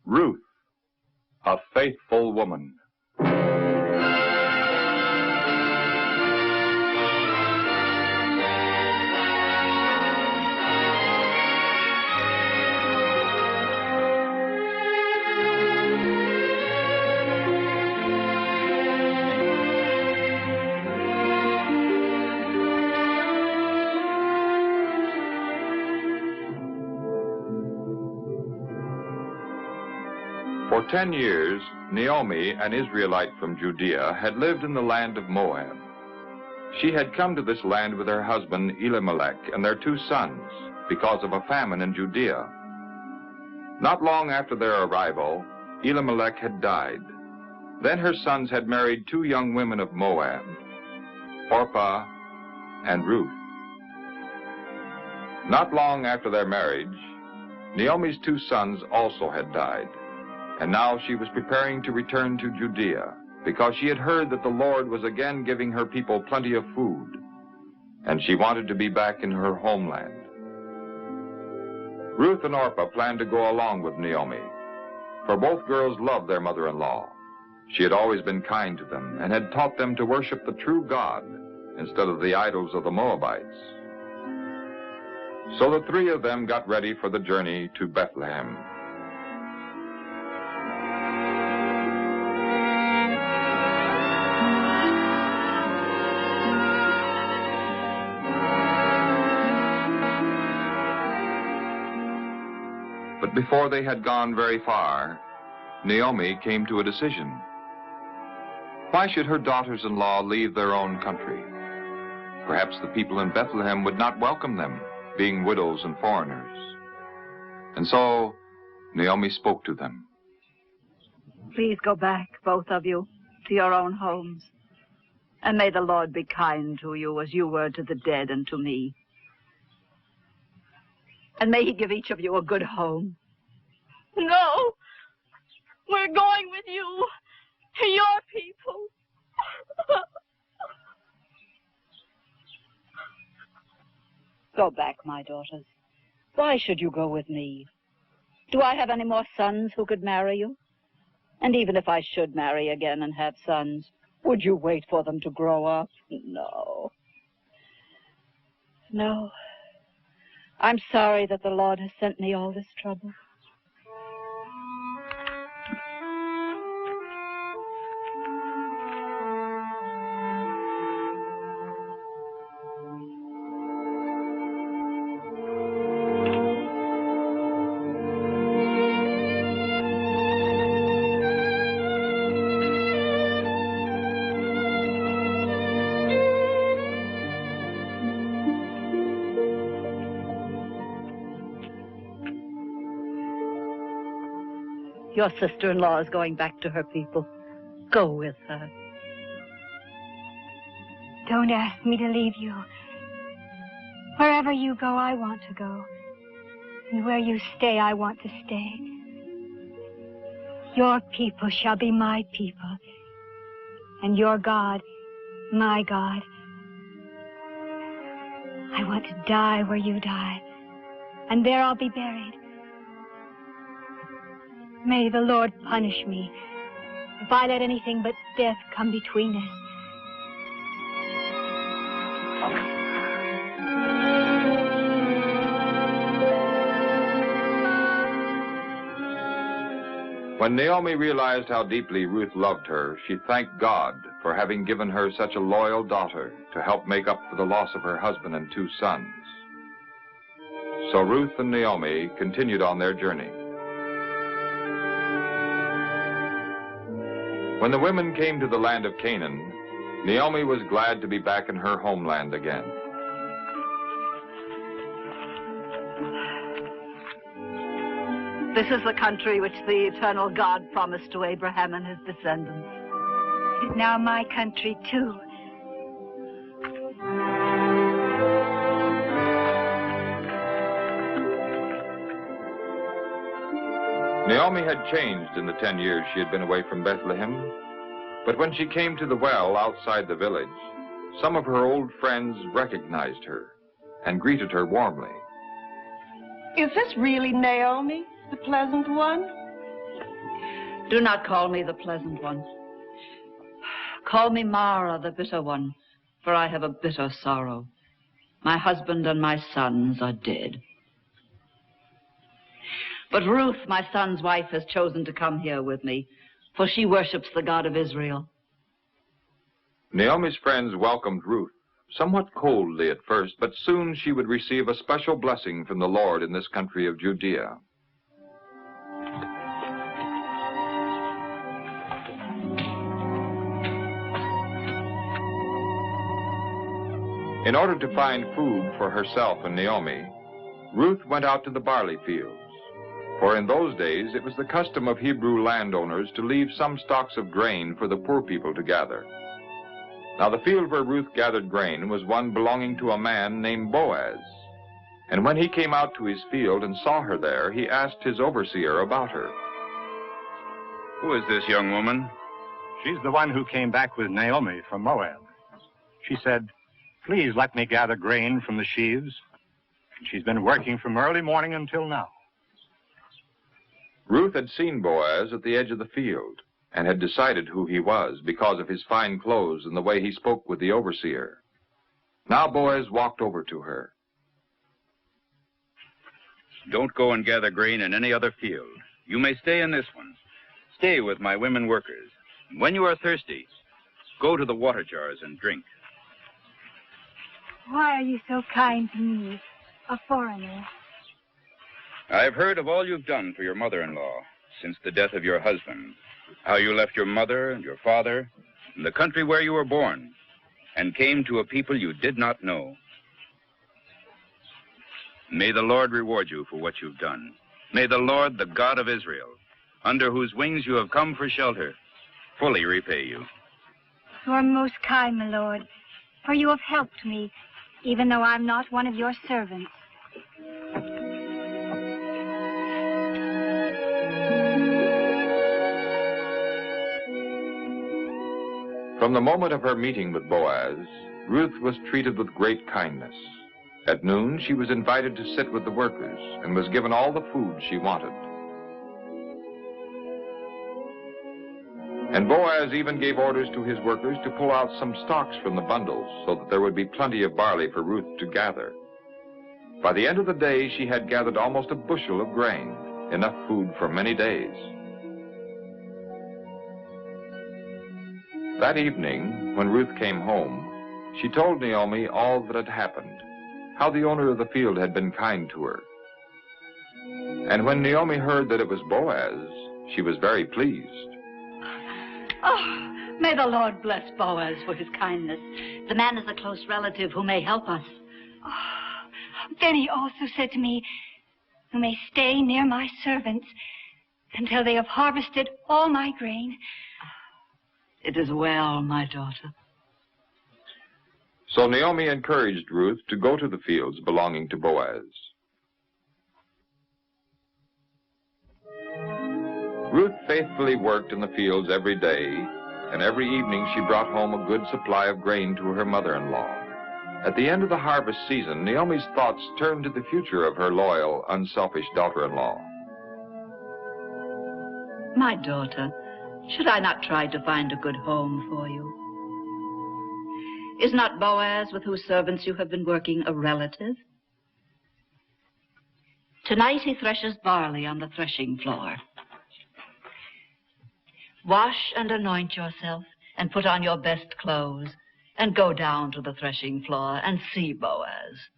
Ruth, a faithful woman. For 10 years, Naomi, an Israelite from Judea, had lived in the land of Moab. She had come to this land with her husband Elimelech and their 2 sons because of a famine in Judea. Not long after their arrival, Elimelech had died. Then her sons had married 2 young women of Moab, Orpah and Ruth. Not long after their marriage, Naomi's 2 sons also had died. And now she was preparing to return to Judea because she had heard that the Lord was again giving her people plenty of food, and she wanted to be back in her homeland. Ruth and Orpah planned to go along with Naomi, for both girls loved their mother-in-law. She had always been kind to them and had taught them to worship the true God instead of the idols of the Moabites. So the 3 of them got ready for the journey to Bethlehem. But before they had gone very far, Naomi came to a decision. Why should her daughters-in-law leave their own country? Perhaps the people in Bethlehem would not welcome them, being widows and foreigners. And so Naomi spoke to them. Please go back, both of you, to your own homes. And may the Lord be kind to you as you were to the dead and to me. And may he give each of you a good home. No, we're going with you, to your people. Go back, my daughters. Why should you go with me? Do I have any more sons who could marry you? And even if I should marry again and have sons, would you wait for them to grow up? No. No. I'm sorry that the Lord has sent me all this trouble. Your sister-in-law is going back to her people. Go with her. Don't ask me to leave you. Wherever you go, I want to go. And where you stay, I want to stay. Your people shall be my people. And your God, my God. I want to die where you die. And there I'll be buried. May the Lord punish me if I let anything but death come between us. When Naomi realized how deeply Ruth loved her, she thanked God for having given her such a loyal daughter to help make up for the loss of her husband and 2 sons. So Ruth and Naomi continued on their journey. When the women came to the land of Canaan, Naomi was glad to be back in her homeland again. This is the country which the eternal God promised to Abraham and his descendants. It is now my country, too. Naomi had changed in the 10 years she had been away from Bethlehem. But when she came to the well outside the village, some of her old friends recognized her and greeted her warmly. Is this really Naomi, the pleasant one? Do not call me the pleasant one. Call me Mara, the bitter one, for I have a bitter sorrow. My husband and my sons are dead. But Ruth, my son's wife, has chosen to come here with me, for she worships the God of Israel. Naomi's friends welcomed Ruth, somewhat coldly at first, but soon she would receive a special blessing from the Lord in this country of Judea. In order to find food for herself and Naomi, Ruth went out to the barley fields. For in those days, it was the custom of Hebrew landowners to leave some stalks of grain for the poor people to gather. Now the field where Ruth gathered grain was one belonging to a man named Boaz. And when he came out to his field and saw her there, he asked his overseer about her. Who is this young woman? She's the one who came back with Naomi from Moab. She said, "Please let me gather grain from the sheaves." And she's been working from early morning until now. Ruth had seen Boaz at the edge of the field and had decided who he was because of his fine clothes and the way he spoke with the overseer. Now Boaz walked over to her. Don't go and gather grain in any other field. You may stay in this one. Stay with my women workers. When you are thirsty, go to the water jars and drink. Why are you so kind to me, a foreigner? I've heard of all you've done for your mother-in-law since the death of your husband, how you left your mother and your father and the country where you were born and came to a people you did not know. May the Lord reward you for what you've done. May the Lord, the God of Israel, under whose wings you have come for shelter, fully repay you. You are most kind, my lord, for you have helped me, even though I'm not one of your servants. From the moment of her meeting with Boaz, Ruth was treated with great kindness. At noon, she was invited to sit with the workers and was given all the food she wanted. And Boaz even gave orders to his workers to pull out some stalks from the bundles so that there would be plenty of barley for Ruth to gather. By the end of the day, she had gathered almost a bushel of grain, enough food for many days. That evening, when Ruth came home, she told Naomi all that had happened, how the owner of the field had been kind to her. And when Naomi heard that it was Boaz, she was very pleased. Oh, may the Lord bless Boaz for his kindness. The man is a close relative who may help us. Oh, then he also said to me, "You may stay near my servants until they have harvested all my grain." It is well, my daughter. So Naomi encouraged Ruth to go to the fields belonging to Boaz. Ruth faithfully worked in the fields every day, and every evening she brought home a good supply of grain to her mother-in-law. At the end of the harvest season, Naomi's thoughts turned to the future of her loyal, unselfish daughter-in-law. My daughter, should I not try to find a good home for you? Is not Boaz, with whose servants you have been working, a relative? Tonight he threshes barley on the threshing floor. Wash and anoint yourself and put on your best clothes and go down to the threshing floor and see Boaz.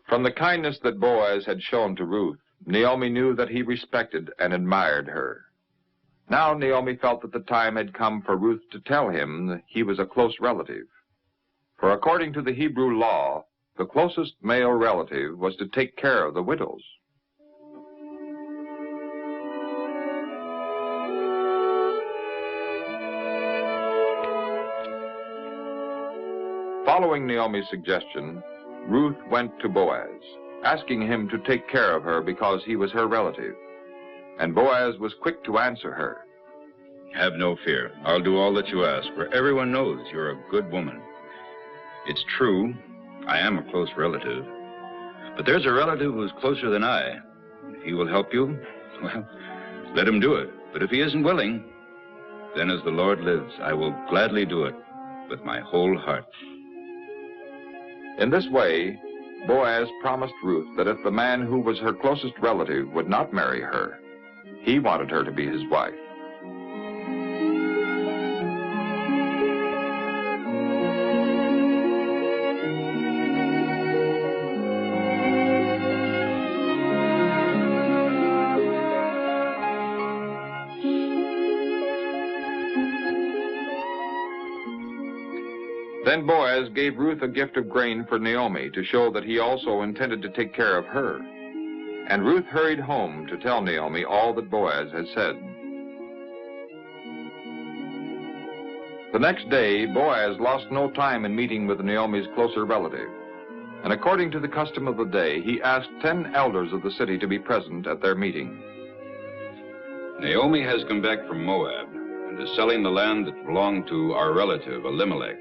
From the kindness that Boaz had shown to Ruth, Naomi knew that he respected and admired her. Now Naomi felt that the time had come for Ruth to tell him that he was a close relative. For according to the Hebrew law, the closest male relative was to take care of the widows. Following Naomi's suggestion, Ruth went to Boaz, asking him to take care of her because he was her relative. And Boaz was quick to answer her. Have no fear. I'll do all that you ask, for everyone knows you're a good woman. It's true, I am a close relative. But there's a relative who's closer than I. If he will help you, well, Let him do it. But if he isn't willing, then as the Lord lives, I will gladly do it with my whole heart. In this way, Boaz promised Ruth that if the man who was her closest relative would not marry her, he wanted her to be his wife. Then Boaz gave Ruth a gift of grain for Naomi to show that he also intended to take care of her. And Ruth hurried home to tell Naomi all that Boaz had said. The next day, Boaz lost no time in meeting with Naomi's closer relative. And according to the custom of the day, he asked 10 elders of the city to be present at their meeting. Naomi has come back from Moab and is selling the land that belonged to our relative, Elimelech.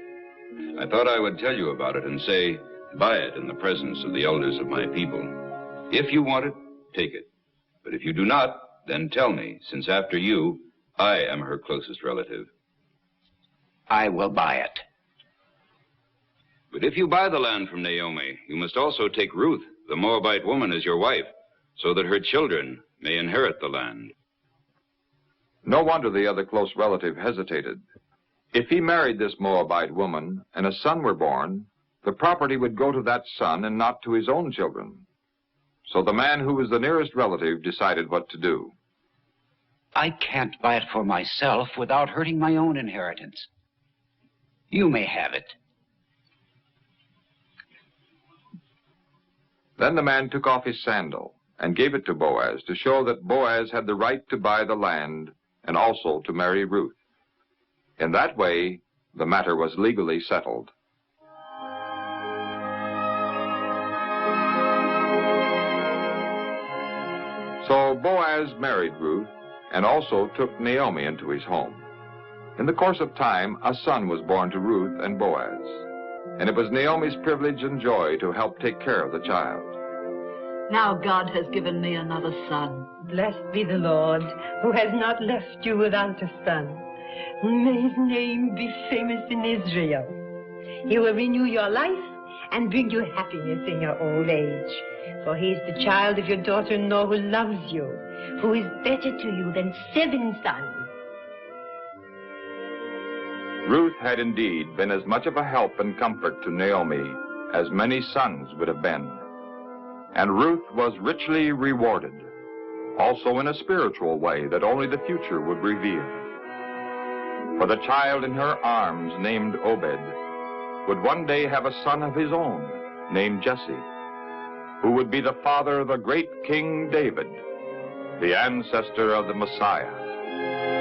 I thought I would tell you about it and say, buy it in the presence of the elders of my people. If you want it, take it. But if you do not, then tell me, since after you, I am her closest relative. I will buy it. But if you buy the land from Naomi, you must also take Ruth, the Moabite woman, as your wife, so that her children may inherit the land. No wonder the other close relative hesitated. If he married this Moabite woman and a son were born, the property would go to that son and not to his own children. So the man who was the nearest relative decided what to do. I can't buy it for myself without hurting my own inheritance. You may have it. Then the man took off his sandal and gave it to Boaz to show that Boaz had the right to buy the land and also to marry Ruth. In that way, the matter was legally settled. So Boaz married Ruth and also took Naomi into his home. In the course of time, a son was born to Ruth and Boaz, and it was Naomi's privilege and joy to help take care of the child. Now God has given me another son. Blessed be the Lord, who has not left you without a son. May his name be famous in Israel. He will renew your life and bring you happiness in your old age. For he is the child of your daughter-in-law who loves you, who is better to you than 7 sons. Ruth had indeed been as much of a help and comfort to Naomi as many sons would have been. And Ruth was richly rewarded, also in a spiritual way that only the future would reveal. For the child in her arms, named Obed, would one day have a son of his own, named Jesse, who would be the father of the great King David, the ancestor of the Messiah.